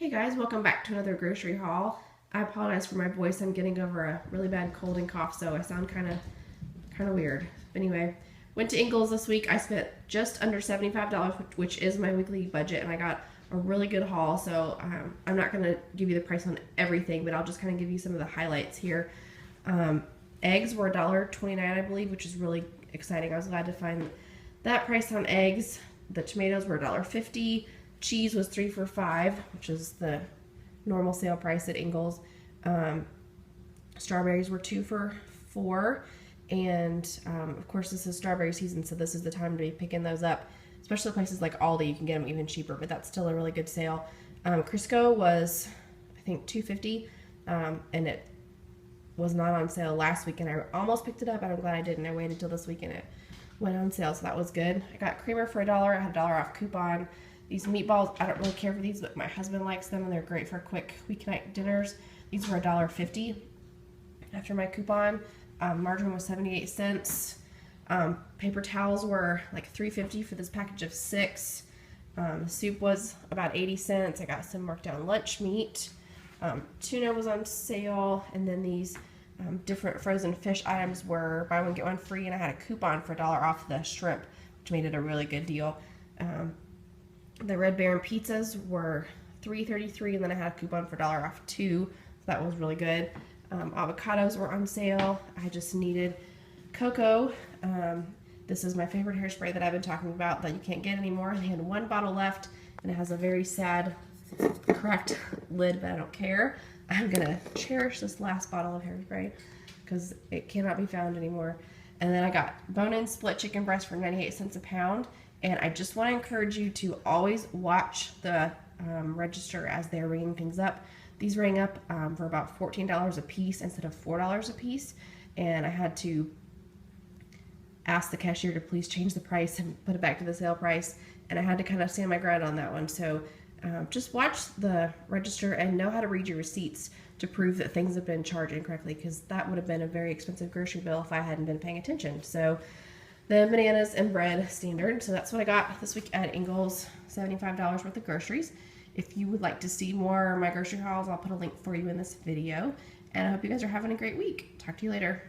Hey guys, welcome back to another grocery haul. I apologize for my voice. I'm getting over a really bad cold and cough, so I sound kind of weird. But anyway, went to Ingles this week. I spent just under $75, which is my weekly budget, and I got a really good haul. So I'm not going to give you the price on everything, but I'll just kind of give you some of the highlights here. Eggs were $1.29, I believe, which is really exciting. I was glad to find that price on eggs. The tomatoes were $1.50. Cheese was 3 for $5, which is the normal sale price at Ingles. Strawberries were 2 for $4, and of course this is strawberry season, so this is the time to be picking those up. Especially places like Aldi, you can get them even cheaper, but that's still a really good sale. Crisco was, I think, $2.50, and it was not on sale last week, and I almost picked it up, and I'm glad I didn't. I waited until this week, and it went on sale, so that was good. I got creamer for $1. I had a $1 off coupon. These meatballs, I don't really care for these, but my husband likes them, and they're great for quick weeknight dinners. These were $1.50 after my coupon. Margarine was 78 cents. Paper towels were like $3.50 for this package of 6. Soup was about 80 cents. I got some marked down lunch meat. Tuna was on sale, and then these different frozen fish items were buy one get one free, and I had a coupon for $1 off the shrimp, which made it a really good deal. The Red Baron pizzas were $3.33, and then I had a coupon for $1 off 2, so that was really good. Avocados were on sale. I just needed cocoa. This is my favorite hairspray that I've been talking about that you can't get anymore. They had 1 bottle left, and it has a very sad cracked lid, but I don't care. I'm gonna cherish this last bottle of hairspray because it cannot be found anymore. And then I got bone-in split chicken breast for 98 cents a pound. And I just want to encourage you to always watch the register as they're ringing things up. These rang up for about $14 a piece instead of $4 a piece. And I had to ask the cashier to please change the price and put it back to the sale price. And I had to kind of stand my ground on that one. So just watch the register and know how to read your receipts to prove that things have been charged incorrectly, because that would have been a very expensive grocery bill if I hadn't been paying attention. So the bananas and bread standard. So that's what I got this week at Ingles, $75 worth of groceries. If you would like to see more of my grocery hauls, I'll put a link for you in this video. And I hope you guys are having a great week. Talk to you later.